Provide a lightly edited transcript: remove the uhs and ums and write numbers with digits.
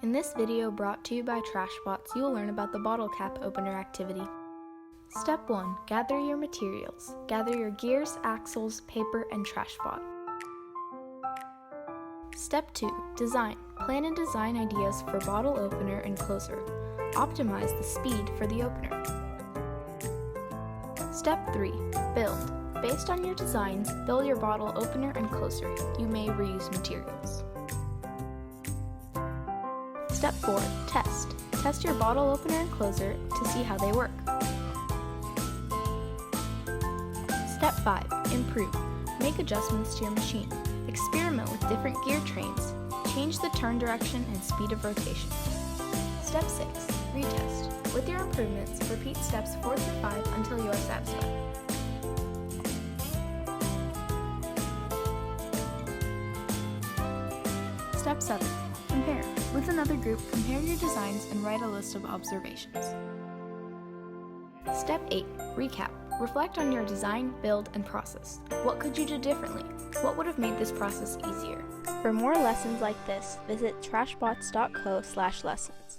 In this video brought to you by Trashbots, you will learn about the bottle cap opener activity. Step 1. Gather your materials. Gather your gears, axles, paper, and Trashbot. Step 2. Design. Plan and design ideas for bottle opener and closer. Optimize the speed for the opener. Step 3. Build. Based on your designs, build your bottle opener and closer. You may reuse materials. Step 4. Test. Test your bottle opener and closer to see how they work. Step 5. Improve. Make adjustments to your machine. Experiment with different gear trains. Change the turn direction and speed of rotation. Step 6. Retest. With your improvements, repeat steps 4 through 5 until you are satisfied. Step 7. Compare. With another group, compare your designs and write a list of observations. Step 8. Recap. Reflect on your design, build, and process. What could you do differently? What would have made this process easier? For more lessons like this, visit trashbots.co/lessons.